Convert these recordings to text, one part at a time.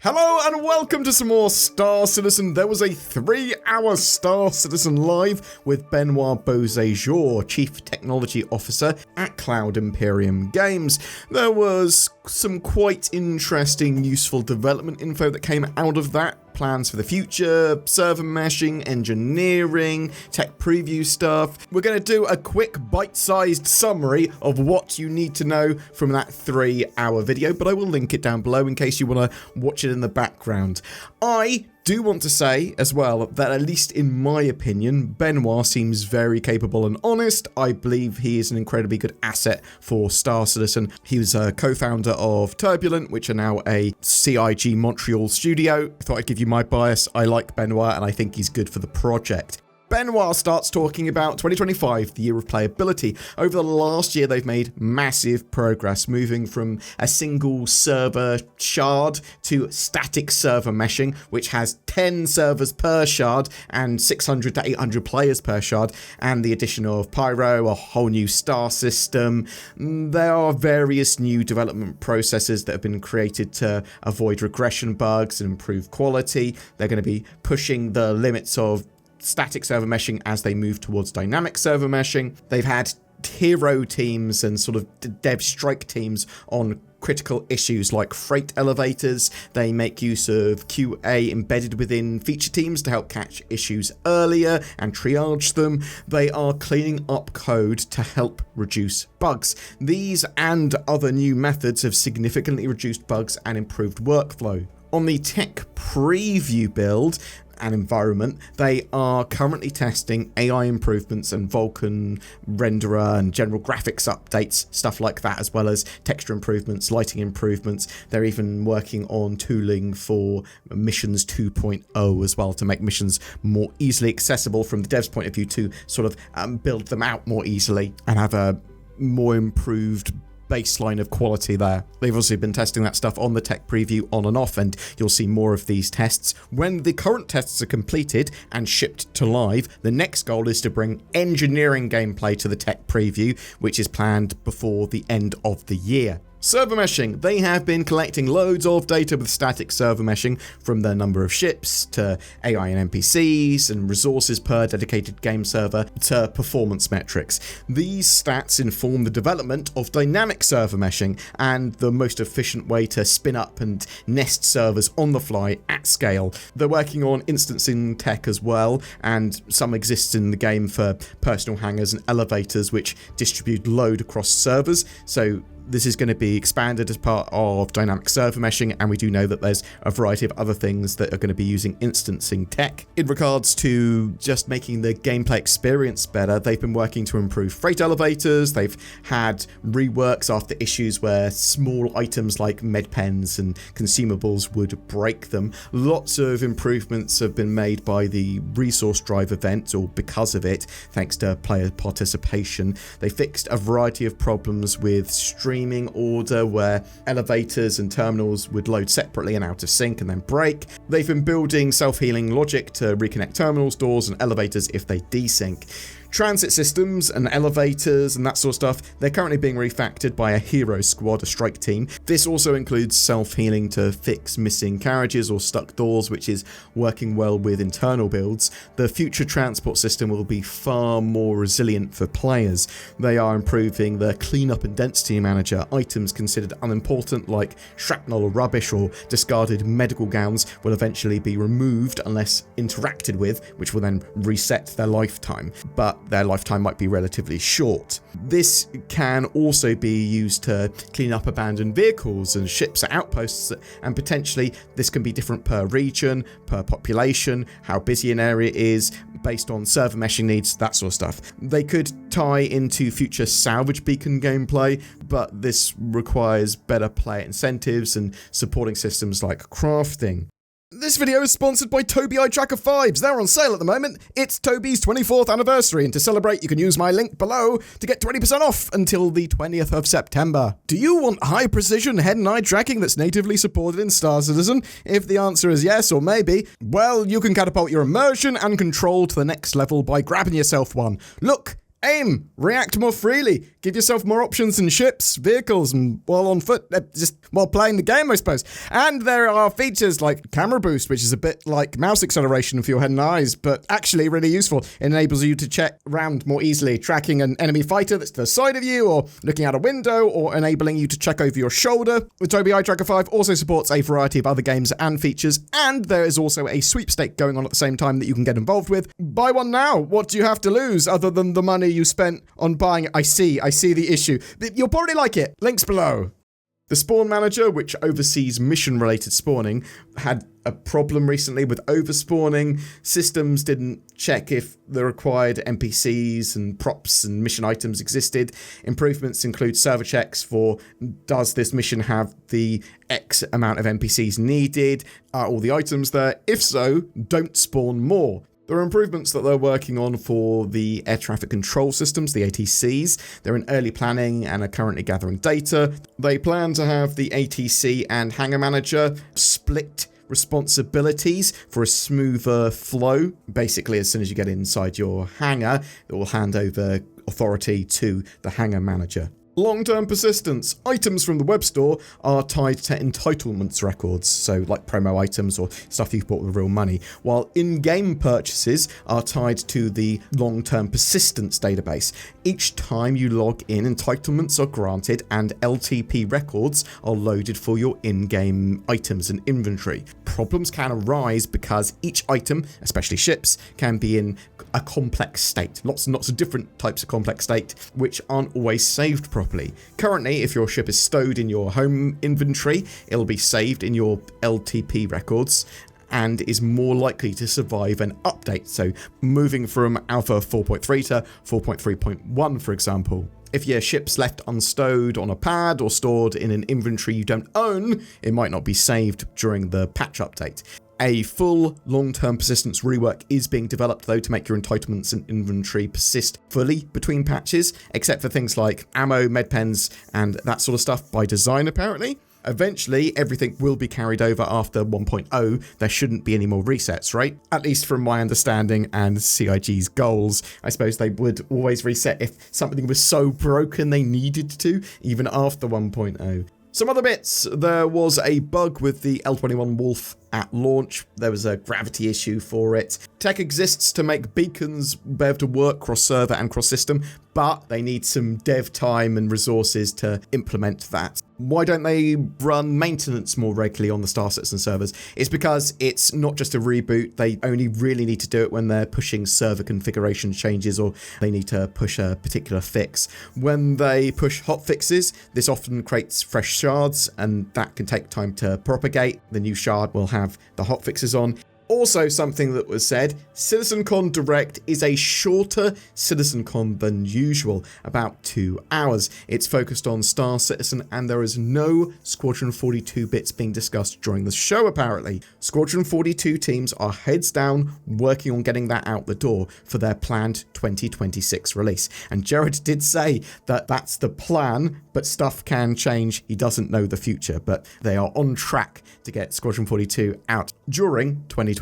Hello and welcome to some more Star Citizen. There was a 3-hour Star Citizen live with Benoit Beauséjour, Chief Technology Officer at Cloud Imperium Games. There was some quite interesting, useful development info that came out of that. Plans for the future, server meshing, engineering, tech preview stuff. We're going to do a quick bite-sized summary of what you need to know from that 3-hour video, but I will link it down below in case you want to watch it in the background. I do want to say as well that, at least in my opinion, Benoit seems very capable and honest. I believe he is an incredibly good asset for Star Citizen. He was a co-founder of Turbulent, which are now a CIG Montreal studio. I thought I'd give you my bias. I like Benoit and I think he's good for the project. Benoit starts talking about 2025, the year of playability. Over the last year, they've made massive progress, moving from a single server shard to static server meshing, which has 10 servers per shard and 600 to 800 players per shard, and the addition of Pyro, a whole new star system. There are various new development processes that have been created to avoid regression bugs and improve quality. They're going to be pushing the limits of static server meshing as they move towards dynamic server meshing. They've had hero teams and sort of dev strike teams on critical issues like freight elevators. They make use of QA embedded within feature teams to help catch issues earlier and triage them. They are cleaning up code to help reduce bugs. These and other new methods have significantly reduced bugs and improved workflow. On the tech preview build and environment, they are currently testing AI improvements and Vulkan renderer and general graphics updates, stuff like that, as well as texture improvements, lighting improvements. They're even working on tooling for missions 2.0 as well, to make missions more easily accessible from the dev's point of view, to sort of build them out more easily and have a more improved baseline of quality there. They've also been testing that stuff on the tech preview on and off, and you'll see more of these tests. When the current tests are completed and shipped to live, the next goal is to bring engineering gameplay to the tech preview, which is planned before the end of the year. Server meshing. They have been collecting loads of data with static server meshing, from the number of ships to AI and NPCs and resources per dedicated game server to performance metrics. These stats inform the development of dynamic server meshing and the most efficient way to spin up and nest servers on the fly at scale. They're working on instancing tech as well, and some exist in the game for personal hangars and elevators which distribute load across servers. So this is going to be expanded as part of dynamic server meshing, and we do know that there's a variety of other things that are going to be using instancing tech. In regards to just making the gameplay experience better, they've been working to improve freight elevators. They've had reworks after issues where small items like med pens and consumables would break them. Lots of improvements have been made by the resource drive event, or because of it, thanks to player participation. They fixed a variety of problems with streaming order, where elevators and terminals would load separately and out of sync and then break. They've been building self-healing logic to reconnect terminals, doors, and elevators if they desync. Transit systems and elevators and that sort of stuff, they're currently being refactored by a hero squad, a strike team. This also includes self-healing to fix missing carriages or stuck doors, which is working well with internal builds. The future transport system will be far more resilient for players. They are improving the cleanup and density manager. Items considered unimportant, like shrapnel or rubbish or discarded medical gowns, will eventually be removed unless interacted with, which will then reset their lifetime. But their lifetime might be relatively short. This can also be used to clean up abandoned vehicles and ships at outposts, and potentially this can be different per region, per population, how busy an area is, based on server meshing needs, that sort of stuff. They could tie into future salvage beacon gameplay, but this requires better player incentives and supporting systems like crafting. This video is sponsored by Tobii Eye Tracker 5s. They're on sale at the moment. It's Tobii's 24th anniversary, and to celebrate, you can use my link below to get 20% off until the 20th of September. Do you want high-precision head and eye tracking that's natively supported in Star Citizen? If the answer is yes or maybe, well, you can catapult your immersion and control to the next level by grabbing yourself one. Look Aim, react more freely, give yourself more options in ships, vehicles, and while on foot, just while playing the game, I suppose. And there are features like camera boost, which is a bit like mouse acceleration for your head and eyes, but actually really useful. It enables you to check around more easily, tracking an enemy fighter that's to the side of you, or looking out a window, or enabling you to check over your shoulder. The Tobii Eye Tracker 5 also supports a variety of other games and features, and there is also a sweepstake going on at the same time that you can get involved with. Buy one now. What do you have to lose other than the money you spent on buying it? I see the issue. You'll probably like it. Links below. The Spawn Manager, which oversees mission-related spawning, had a problem recently with overspawning. Systems didn't check if the required NPCs and props and mission items existed. Improvements include server checks for, does this mission have the X amount of NPCs needed? Are all the items there? If so, don't spawn more. There are improvements that they're working on for the air traffic control systems, the ATCs. They're in early planning and are currently gathering data. They plan to have the ATC and hangar manager split responsibilities for a smoother flow. Basically, as soon as you get inside your hangar, it will hand over authority to the hangar manager. Long-term persistence. Items from the web store are tied to entitlements records, so like promo items or stuff you've bought with real money, while in-game purchases are tied to the long-term persistence database. Each time you log in, entitlements are granted and LTP records are loaded for your in-game items and inventory. Problems can arise because each item, especially ships, can be in a complex state. Lots and lots of different types of complex state, which aren't always saved properly. Currently, if your ship is stowed in your home inventory, it'll be saved in your LTP records and is more likely to survive an update. So moving from Alpha 4.3 to 4.3.1, for example. If your ship's left unstowed on a pad or stored in an inventory you don't own, it might not be saved during the patch update. A full long-term persistence rework is being developed, though, to make your entitlements and inventory persist fully between patches, except for things like ammo, medpens, and that sort of stuff by design, apparently. Eventually, everything will be carried over after 1.0. There shouldn't be any more resets, right? At least from my understanding and CIG's goals. I suppose they would always reset if something was so broken they needed to, even after 1.0. Some other bits. There was a bug with the L21 Wolf at launch. There was a gravity issue for it. Tech exists to make beacons be able to work cross-server and cross-system, but they need some dev time and resources to implement that. Why don't they run maintenance more regularly on the Star Citizen servers? It's because it's not just a reboot. They only really need to do it when they're pushing server configuration changes or they need to push a particular fix. When they push hot fixes, this often creates fresh shards, and that can take time to propagate. The new shard will have the hot fixes on. Also, something that was said, CitizenCon Direct is a shorter CitizenCon than usual, about 2 hours. It's focused on Star Citizen and there is no Squadron 42 bits being discussed during the show, apparently. Squadron 42 teams are heads down working on getting that out the door for their planned 2026 release. And Jared did say that that's the plan, but stuff can change. He doesn't know the future, but they are on track to get Squadron 42 out during 2026.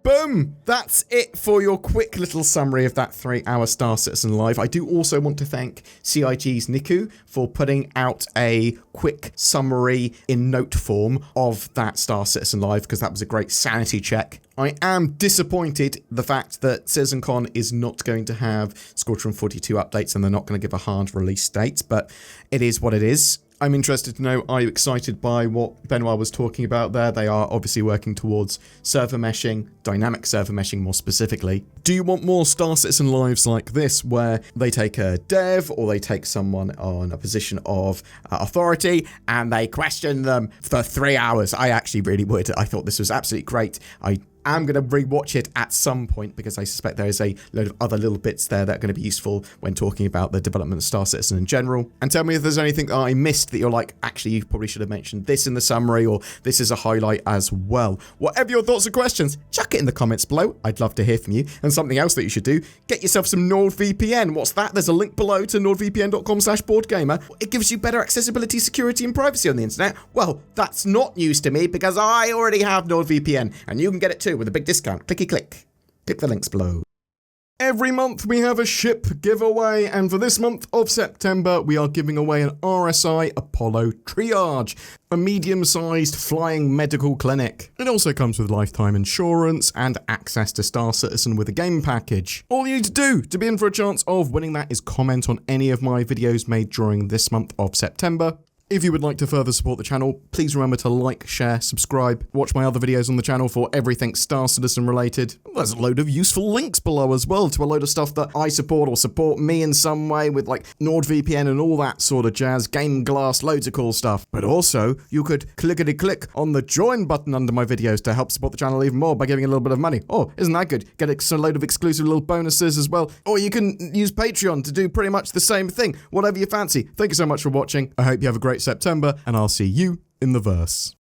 Boom! That's it for your quick little summary of that 3-hour Star Citizen Live. I do also want to thank CIG's Niku for putting out a quick summary in note form of that Star Citizen Live, because that was a great sanity check. I am disappointed the fact that CitizenCon is not going to have Squadron 42 updates and they're not going to give a hard release date, but it is what it is. I'm interested to know, are you excited by what Benoit was talking about there? They are obviously working towards server meshing, dynamic server meshing more specifically. Do you want more Star Citizen lives like this, where they take a dev or they take someone on a position of authority and they question them for 3 hours? I actually really would. I thought this was absolutely great. I'm going to rewatch it at some point because I suspect there is a load of other little bits there that are going to be useful when talking about the development of Star Citizen in general. And tell me if there's anything that I missed that you're like, actually, you probably should have mentioned this in the summary, or this is a highlight as well. Whatever your thoughts or questions, chuck it in the comments below. I'd love to hear from you. And something else that you should do, get yourself some NordVPN. What's that? There's a link below to nordvpn.com/BoredGamer. It gives you better accessibility, security, and privacy on the internet. Well, that's not news to me because I already have NordVPN, and you can get it too with a big discount. Clicky click. Click the links below. Every month we have a ship giveaway, and for this month of September we are giving away an RSI Apollo Triage, a medium-sized flying medical clinic. It also comes with lifetime insurance and access to Star Citizen with a game package. All you need to do to be in for a chance of winning that is comment on any of my videos made during this month of September. If you would like to further support the channel, please remember to like, share, subscribe, watch my other videos on the channel for everything Star Citizen related. There's a load of useful links below as well to a load of stuff that I support or support me in some way with like NordVPN and all that sort of jazz, Game Glass, loads of cool stuff. But also, you could clickety-click on the join button under my videos to help support the channel even more by giving a little bit of money. Oh, isn't that good? Get a load of exclusive little bonuses as well. Or you can use Patreon to do pretty much the same thing, whatever you fancy. Thank you so much for watching. I hope you have a great September, and I'll see you in the verse.